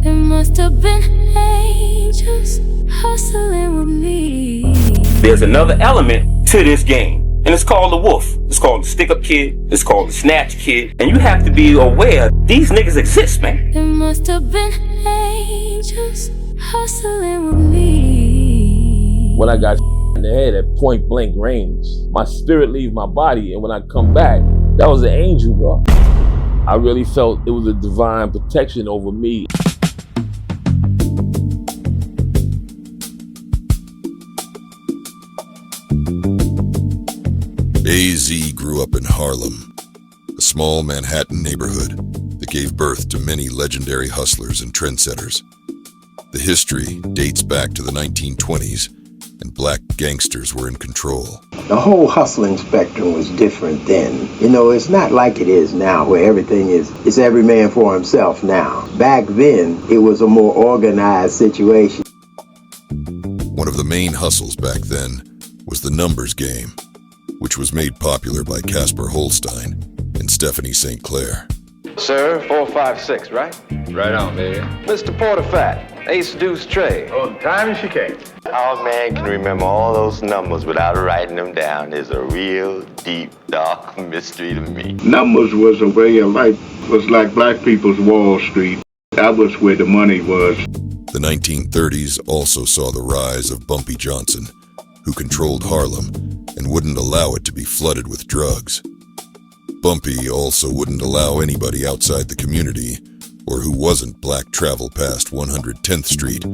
It must have been angels hustling with me. There's another element to this game, and it's called the wolf. It's called the stick-up kid. It's called the snatch kid. And you have to be aware these niggas exist, man. It must have been angels hustling with me. When I got in the head at point blank range, my spirit leaves my body, and when I come back, that was an angel, bro. I really felt it was a divine protection over me. Azie grew up in Harlem, a small Manhattan neighborhood that gave birth to many legendary hustlers and trendsetters. The history dates back to the 1920s, and black gangsters were in control. The whole hustling spectrum was different then. You know, it's not like it is now, where everything is every man for himself now. Back then, it was a more organized situation. One of the main hustles back then was the numbers game, which was made popular by Casper Holstein and Stephanie St. Clair. Sir, 456, right? Right on, baby. Mr. Porterfat, Ace Deuce Trey. Oh, time as she came. Our man can remember all those numbers without writing them down. Is a real deep, dark mystery to me. Numbers was a way of life, was like black people's Wall Street. That was where the money was. The 1930s also saw the rise of Bumpy Johnson, who controlled Harlem and wouldn't allow it to be flooded with drugs. Bumpy also wouldn't allow anybody outside the community or who wasn't black travel past 110th Street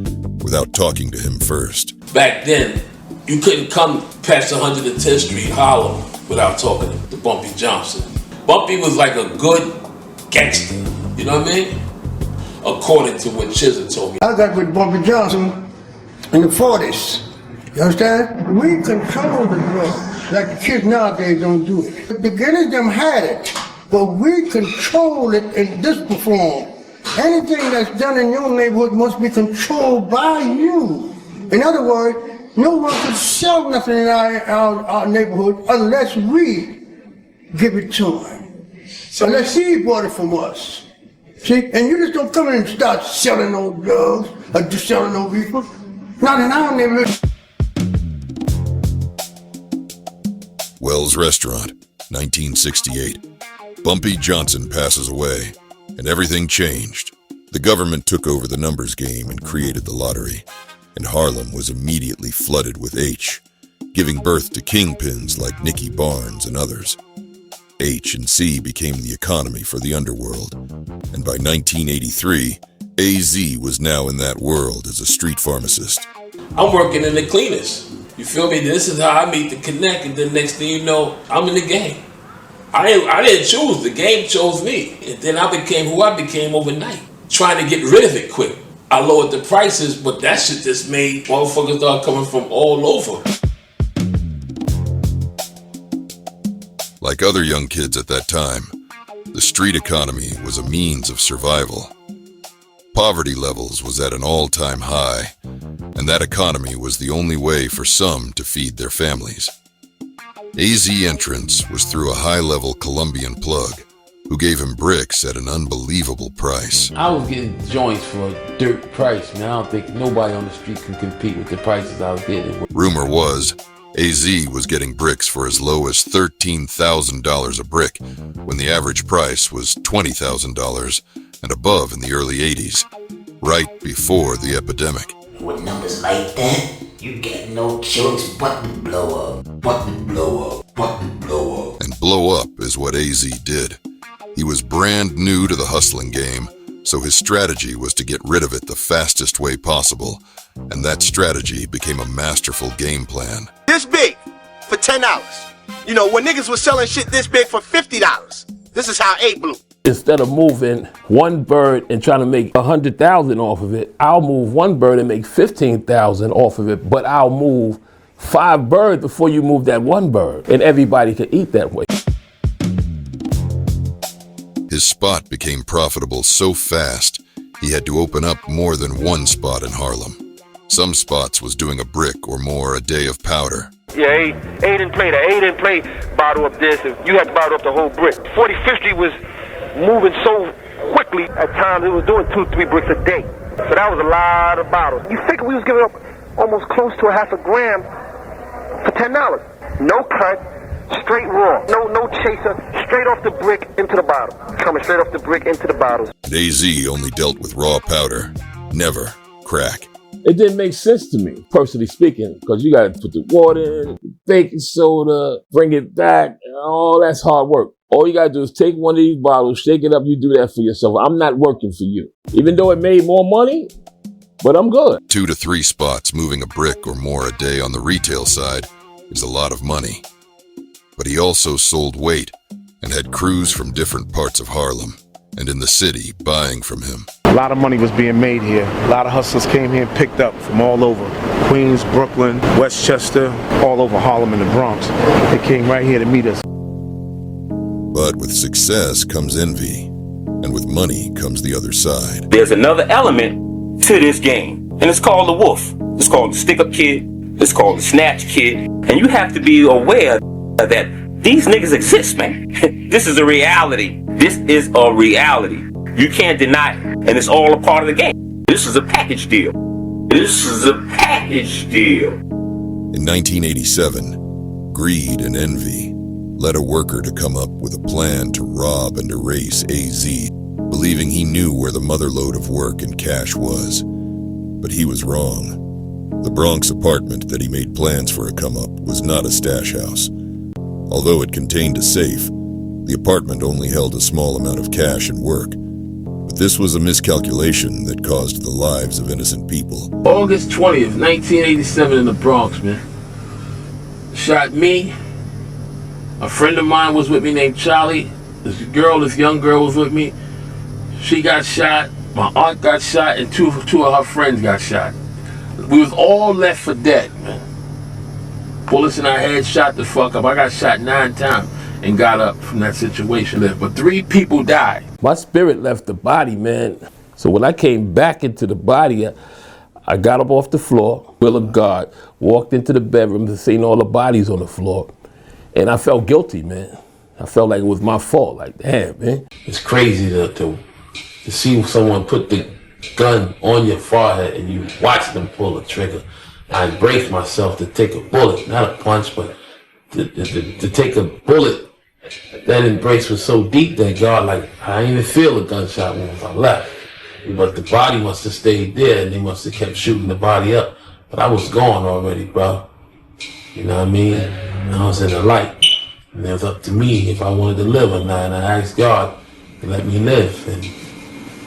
without talking to him first. Back then, you couldn't come past 110th Street, Harlem, without talking to Bumpy Johnson. Bumpy was like a good gangster, you know what I mean? According to what Chisholm told me. I got with Bumpy Johnson in the 40s. You understand? We control the drugs, like the kids nowadays don't do it. The beginners them had it, but we control it in this form. Anything that's done in your neighborhood must be controlled by you. In other words, no one could sell nothing in our neighborhood unless we give it to him. Unless he bought it from us. See, and you just don't come in and start selling no drugs or just selling no people. Not in our neighborhood. Wells Restaurant, 1968. Bumpy Johnson passes away, and everything changed. The government took over the numbers game and created the lottery, and Harlem was immediately flooded with H, giving birth to kingpins like Nicky Barnes and others. H and C became the economy for the underworld, and by 1983, AZ was now in that world as a street pharmacist. I'm working in the cleaners. You feel me? This is how I meet the connect, and then next thing you know, I'm in the game. I didn't choose, the game chose me. And then I became who I became overnight, trying to get rid of it quick. I lowered the prices, but that shit just made motherfuckers start coming from all over. Like other young kids at that time, the street economy was a means of survival. Poverty levels was at an all-time high, and that economy was the only way for some to feed their families. AZ entrance was through a high-level Colombian plug who gave him bricks at an unbelievable price. I was getting joints for a dirt price, man. I don't think nobody on the street can compete with the prices I was getting. Rumor was, AZ was getting bricks for as low as $13,000 a brick, when the average price was $20,000 and above in the early 80s, right before the epidemic. With numbers like that, you get no choice but to blow up, And blow up is what AZ did. He was brand new to the hustling game, so his strategy was to get rid of it the fastest way possible, and that strategy became a masterful game plan. This big for $10. You know, when niggas was selling shit this big for $50, this is how A blew. Instead of moving one bird and trying to make 100,000 off of it, I'll move one bird and make 15,000 off of it, but I'll move 5 birds before you move that one bird, and everybody can eat that way. His spot became profitable so fast, he had to open up more than one spot in Harlem. Some spots was doing a brick or more a day of powder. Yeah, A didn't play that. A didn't play bottle up this. You had to bottle up the whole brick. 45th Street was moving so quickly. At times, it was doing 2-3 bricks a day. So that was a lot of bottles. You figure we was giving up almost close to a half a gram for $10. No cut, straight raw. No chaser, straight off the brick into the bottle. Coming straight off the brick into the bottles. And AZ only dealt with raw powder, never crack. It didn't make sense to me, personally speaking, because you got to put the water in, baking soda, bring it back, and all that's hard work. All you got to do is take one of these bottles, shake it up, you do that for yourself. I'm not working for you. Even though it made more money, but I'm good. 2 to 3 spots moving a brick or more a day on the retail side is a lot of money. But he also sold weight and had crews from different parts of Harlem and in the city buying from him. A lot of money was being made here. A lot of hustlers came here and picked up from all over. Queens, Brooklyn, Westchester, all over Harlem and the Bronx. They came right here to meet us. But with success comes envy, and with money comes the other side. There's another element to this game, and it's called the wolf. It's called the stick-up kid. It's called the snatch kid. And you have to be aware that these niggas exist, man. This is a reality. This is a reality. You can't deny it. And it's all a part of the game. This is a package deal. This is a package deal. In 1987, greed and envy led a worker to come up with a plan to rob and erase AZ, believing he knew where the motherlode of work and cash was. But he was wrong. The Bronx apartment that he made plans for a come-up was not a stash house. Although it contained a safe, the apartment only held a small amount of cash and work. But this was a miscalculation that caused the lives of innocent people. August 20th, 1987 in the Bronx, man. Shot me. A friend of mine was with me named Charlie. This young girl was with me. She got shot. My aunt got shot, and two of her friends got shot. We was all left for dead, man. Bullets in our head, shot the fuck up. I got shot 9 times and got up from that situation there. But 3 people died. My spirit left the body, man. So when I came back into the body, I got up off the floor, will of God, walked into the bedroom to see all the bodies on the floor. And I felt guilty, man. I felt like it was my fault. Like, damn, man. It's crazy to see someone put the gun on your forehead and you watch them pull the trigger. I braced myself to take a bullet, not a punch, but to take a bullet. That embrace was so deep that God, like, I didn't even feel a gunshot when I left. But the body must have stayed there and they must have kept shooting the body up. But I was gone already, bro. You know what I mean? I was in the light. And it was up to me if I wanted to live or not. And I asked God to let me live. And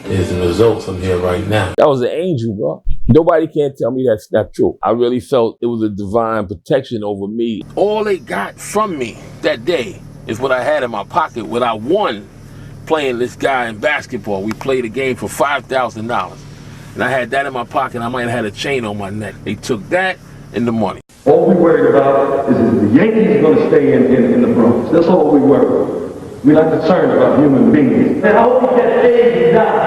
here's the results. I'm here right now. That was an angel, bro. Nobody can tell me that's not true. I really felt it was a divine protection over me. All they got from me that day is what I had in my pocket, what I won playing this guy in basketball. We played a game for $5,000. And I had that in my pocket. I might have had a chain on my neck. They took that and the money. All we worried about is if the Yankees are going to stay in the Bronx. That's all we worry about. We're not concerned about human beings. And I hope you get paid and die.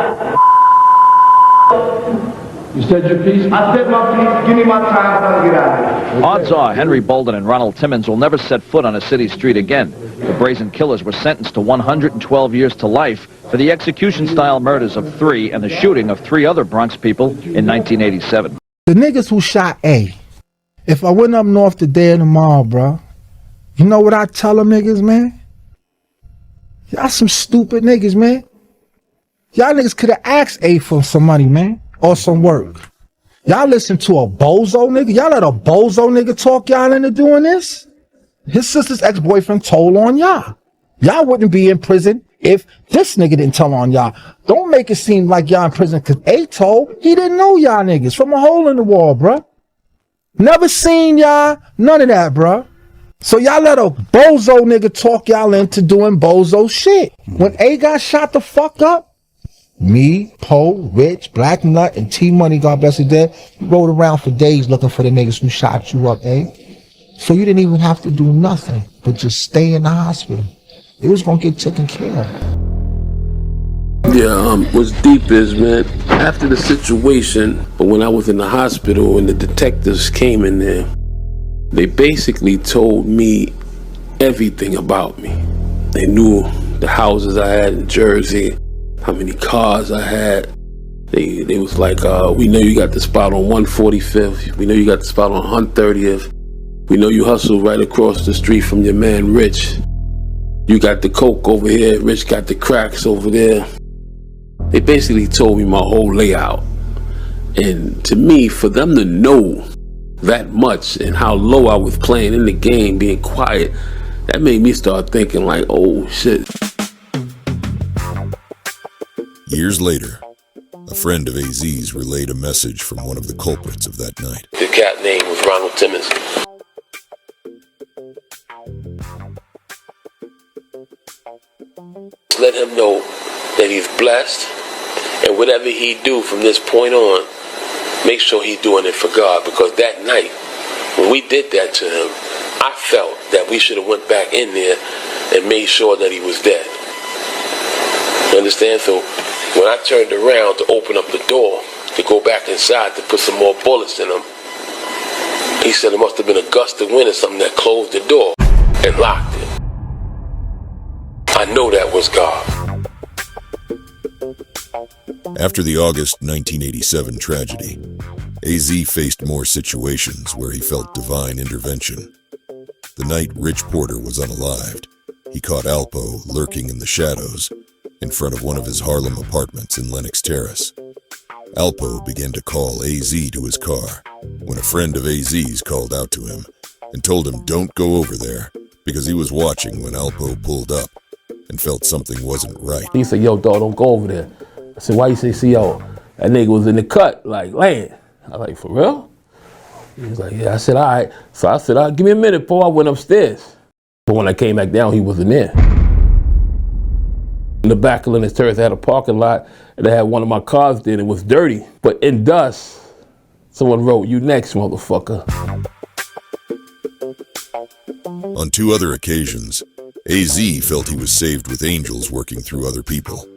You said your piece? I said my piece. Give me my time. I'm going to get out of here. Odds are Henry Bolden and Ronald Timmons will never set foot on a city street again. The brazen killers were sentenced to 112 years to life for the execution-style murders of 3 and the shooting of 3 other Bronx people in 1987. The niggas who shot A, if I went up north today or tomorrow, bro, you know what I tell them niggas, man? Y'all some stupid niggas, man. Y'all niggas could have asked A for some money, man, or some work. Y'all listen to a bozo nigga? Y'all let a bozo nigga talk y'all into doing this? His sister's ex-boyfriend told on y'all. Y'all wouldn't be in prison if this nigga didn't tell on y'all. Don't make it seem like y'all in prison because A told. He didn't know y'all niggas from a hole in the wall, bruh. Never seen y'all, none of that, bruh. So y'all let a bozo nigga talk y'all into doing bozo shit. When A got shot the fuck up, me, Poe, Rich, Black Nut, and T-Money, God bless his dead, rode around for days looking for the niggas who shot you up, So you didn't even have to do nothing but just stay in the hospital. It was gonna get taken care of. Yeah, what's deep is, man, after the situation, but when I was in the hospital and the detectives came in there, they basically told me everything about me. They knew the houses I had in Jersey, how many cars I had. They was like, we know you got the spot on 145th. We know you got the spot on 130th. We know you hustle right across the street from your man Rich. You got the coke over here. Rich got the cracks over there. They basically told me my whole layout. And to me, for them to know that much and how low I was playing in the game, being quiet, that made me start thinking like, oh shit. Years later, a friend of Azie's relayed a message from one of the culprits of that night. The cat name was Ronald Timmons. Let him know that he's blessed, and whatever he do from this point on, make sure he's doing it for God, because that night, when we did that to him, I felt that we should have went back in there and made sure that he was dead. You understand? So when I turned around to open up the door to go back inside to put some more bullets in him, he said it must have been a gust of wind or something that closed the door and locked it. I know that was God. After the August 1987 tragedy, Azie faced more situations where he felt divine intervention. The night Rich Porter was unalived, he caught Alpo lurking in the shadows in front of one of his Harlem apartments in Lenox Terrace. Alpo began to call Azie to his car when a friend of Azie's called out to him and told him don't go over there because he was watching when Alpo pulled up and felt something wasn't right. He said, yo, dog, don't go over there. I said, why you say, see, yo, that nigga was in the cut, like, laying. I was like, for real? He was like, yeah. I said, all right. So I said, give me a minute, Paul. I went upstairs. But when I came back down, he wasn't there. In the back of Lenox Terrace, I had a parking lot, and I had one of my cars there, and it was dirty. But in dust, someone wrote, you next, motherfucker. On two other occasions, Azie felt he was saved with angels working through other people.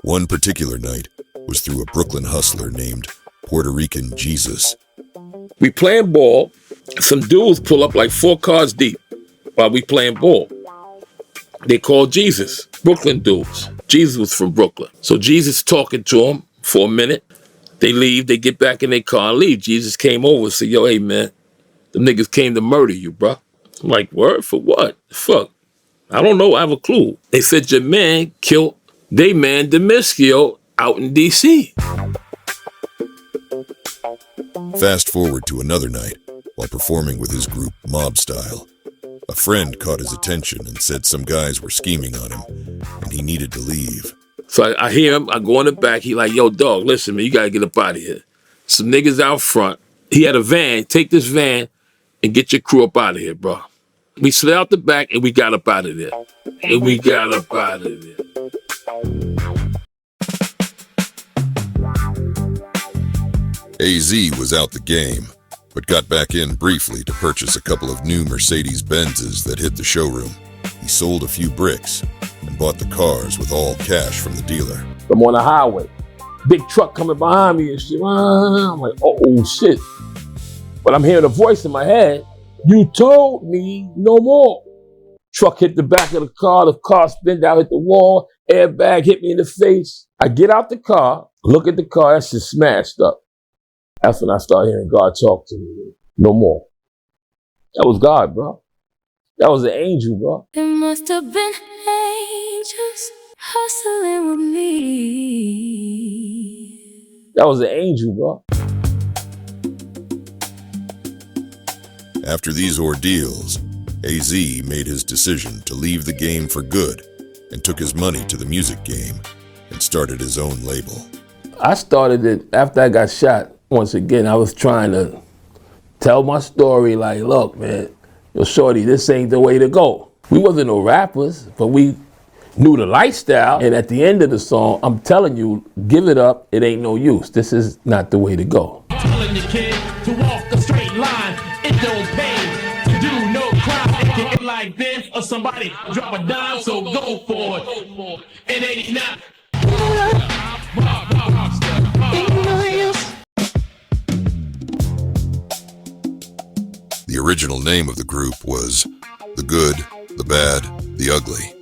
One particular night was through a Brooklyn hustler named Puerto Rican Jesus. We playing ball, some dudes pull up like 4 cars deep while we playing ball. They called Jesus, Brooklyn dudes. Jesus was from Brooklyn. So Jesus talking to him for a minute. They leave, they get back in their car and leave. Jesus came over and said, yo, hey man, them niggas came to murder you, bro. I'm like, word? For what? Fuck. I don't know, I have a clue. They said your man killed they man Demischio out in D.C. Fast forward to another night, while performing with his group Mob Style. A friend caught his attention and said some guys were scheming on him, and he needed to leave. So I hear him, I go in the back, he like, yo, dog, listen, man, you gotta get up out of here. Some niggas out front. He had a van, take this van and get your crew up out of here, bro. We slid out the back and we got up out of there. And we got up out of there. Azie was out the game, but got back in briefly to purchase a couple of new Mercedes-Benzes that hit the showroom. He sold a few bricks and bought the cars with all cash from the dealer. I'm on the highway. Big truck coming behind me and shit. I'm like, oh shit. But I'm hearing a voice in my head. You told me no more. Truck hit the back of the car spun out, hit the wall, airbag hit me in the face. I get out the car, look at the car, that shit smashed up. That's when I started hearing God talk to me. No more. That was God, bro. That was an angel, bro. There must have been angels hustling with me. That was an angel, bro. After these ordeals, Azie made his decision to leave the game for good and took his money to the music game and started his own label. I started it after I got shot. Once again, I was trying to tell my story like, look, man, yo, shorty, this ain't the way to go. We wasn't no rappers, but we knew the lifestyle. And at the end of the song, I'm telling you, give it up, it ain't no use. This is not the way to go. I'm telling you, kid, to walk a straight line, it don't pay. To do no crime, it can get like this, or somebody drop a dime, so go for it. It ain't not. The original name of the group was The Good, The Bad, The Ugly.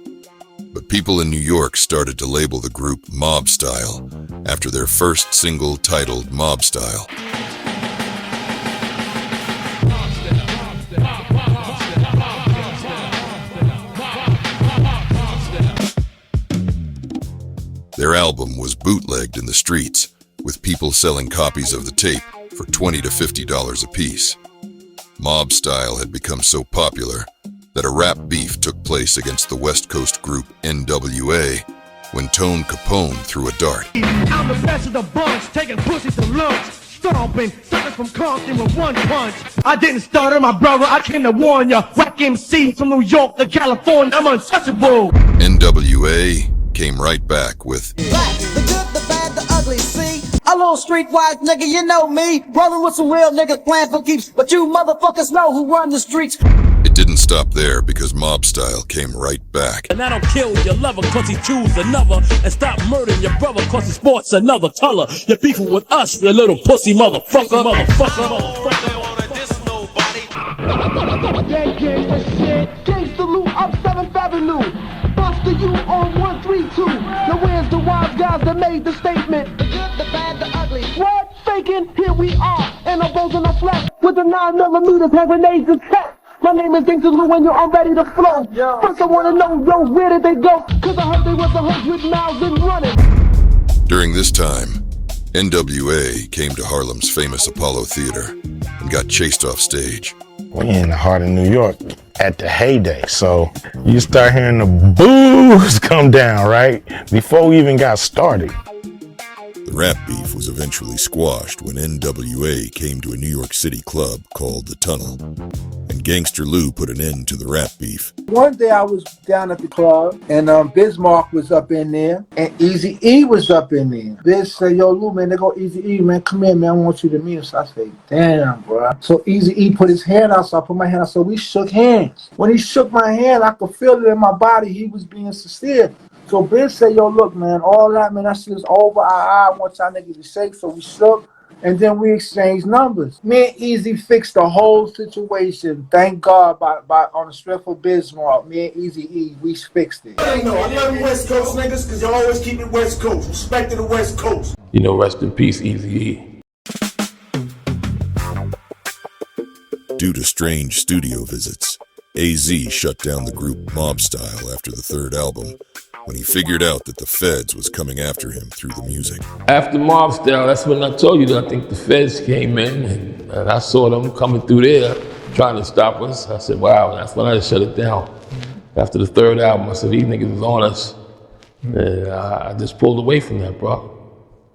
But people in New York started to label the group Mob Style after their first single titled Mob Style. Their album was bootlegged in the streets, with people selling copies of the tape for $20 to $50 apiece. Mob Style had become so popular that a rap beef took place against the West Coast group NWA when Tone Capone threw a dart. I'm the best of the bunch, taking pussy to lunch, stomping, suckers from Compton with one punch. I didn't stutter, my brother, I came to warn ya. Whack MC from New York to California, I'm untouchable. NWA came right back with Black, the good, the bad, the ugly, see? A little streetwise nigga, you know me. Rolling with some real niggas playing for keeps, but you motherfuckers know who run the streets. It didn't stop there because Mob Style came right back. And that'll kill your lover cause he choose another, and stop murdering your brother cause he sports another color. You're beefing with us, you little pussy motherfucker. Gangsta Lou up 7th Avenue. Buster you on 132. Now where's the wise guys that made the statement? The good, the bad, the ugly. What? Faking? Here we are. And I'm both in the flesh with the 9mm hand grenades and tech. My name is Gangsta Lou when you're all ready to flow. First I wanna know, yo, where did they go? Cause I heard they was 100 miles and running. During this time, NWA came to Harlem's famous Apollo Theater and got chased off stage. We're in the heart of New York at the heyday, so you start hearing the boos come down, right? Before we even got started. The rap beef was eventually squashed when NWA came to a New York City club called The Tunnel, and Gangster Lou put an end to the rap beef. One day I was down at the club, and Bismarck was up in there, and Eazy-E was up in there. Biz said, yo, Lou, man, there go Eazy-E, man, come here, man, I want you to meet him. So I said, damn, bro. So Eazy-E put his hand out, so I put my hand out, so we shook hands. When he shook my hand, I could feel it in my body, he was being sincere. So Ben said, yo, look, man, all that, man, that shit is over. I want y'all niggas to be safe. So we shook, and then we exchanged numbers. Me and Eazy fixed the whole situation. Thank God, by on the strength of Bismarck. Me and Eazy-E, we fixed it. I love you West Coast niggas, because you always keep it West Coast. Respect to the West Coast. You know, rest in peace, Eazy-E. Due to strange studio visits, AZ shut down the group Mob Style after the third album, when he figured out that the feds was coming after him through the music. After Mob Style, that's when I told you that I think the feds came in, and I saw them coming through there trying to stop us. I said, wow, that's when I just shut it down. After the third album, I said, these niggas is on us. And I just pulled away from that, bro.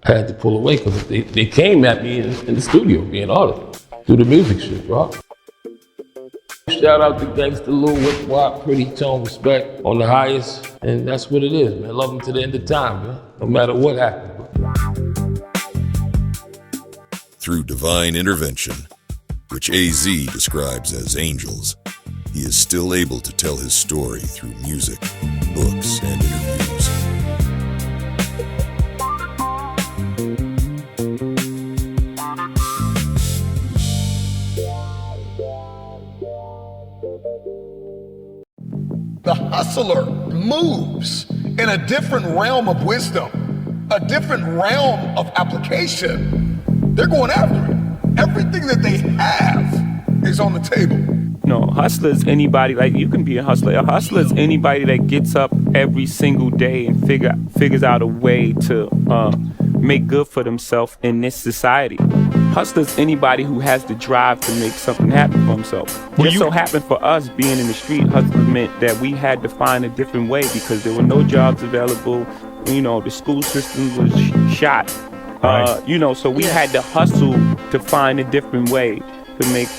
I had to pull away because they came at me in the studio being honest, through the music shit, bro. Shout out to Gangsta Lou, Whip Wop, Pretty Tone, respect on the highest, and that's what it is, man. Love them to the end of time, man. No matter what happens. Through divine intervention, which AZ describes as angels, he is still able to tell his story through music, books, and interviews. The hustler moves in a different realm of wisdom, a different realm of application. They're going after it. Everything that they have is on the table. No, hustler is anybody, like you can be a hustler. A hustler is anybody that gets up every single day and figures out a way to make good for themselves in this society. Hustler is anybody who has the drive to make something happen for himself. It so happened for us being in the street, hustler meant that we had to find a different way because there were no jobs available. You know, the school system was shot. You know, so we had to hustle to find a different way to make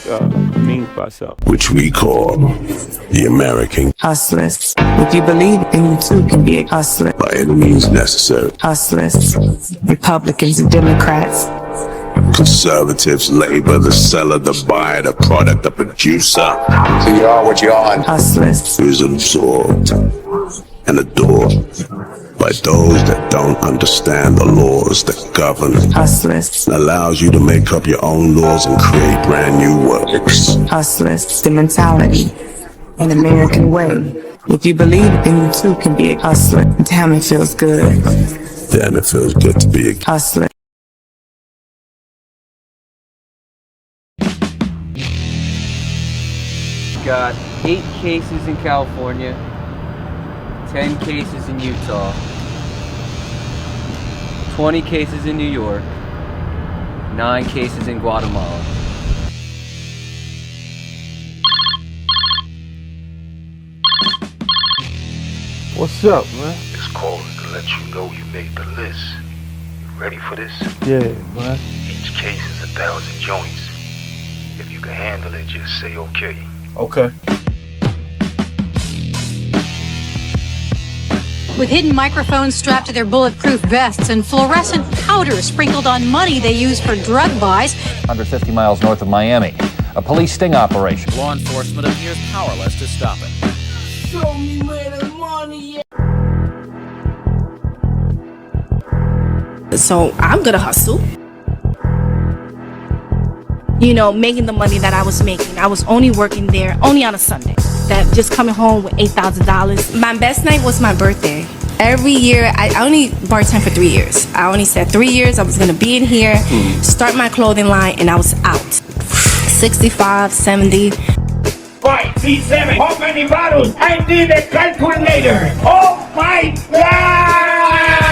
means for ourselves. Which we call the American hustlers. If you believe in you too can be a hustler. By any means necessary. Hustlers, Republicans and Democrats. Conservatives, labor, the seller, the buyer, the product, the producer. So you are what you are. Hustlers. Is absorbed and adored by those that don't understand the laws that govern. Hustlers. Allows you to make up your own laws and create brand new works. Hustlers. The mentality, an American way. If you believe, then you too can be a hustler. Damn, it feels good. Damn, it feels good to be a Hustler. Got 8 cases in California, 10 cases in Utah, 20 cases in New York, 9 cases in Guatemala. What's up, man? This call is to let you know you made the list. You ready for this? Yeah, man. Each case is 1,000 joints. If you can handle it, just say okay. Okay. With hidden microphones strapped to their bulletproof vests and fluorescent powder sprinkled on money they use for drug buys. 150 miles north of Miami, a police sting operation. Law enforcement appears powerless to stop it. Show me where the money is. So I'm gonna hustle. You know, making the money that I was making. I was only working there only on a Sunday. That just coming home with $8,000. My best night was my birthday. Every year, I only bartend for 3 years. I only said 3 years I was gonna be in here, start my clothing line, and I was out. 65, 70. 5, 6, 7. How many bottles? I need a calculator. Oh my God!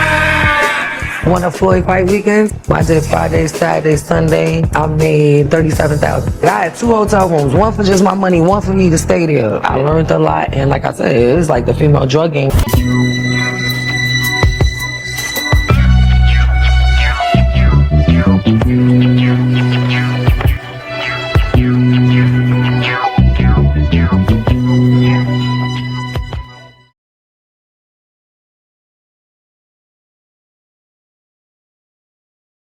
One of Floyd fight weekends, I did Friday, Saturday, Sunday. I made $37,000. I had 2 hotel rooms, one for just my money, one for me to stay there. I learned a lot, and like I said, it's like the female drug game.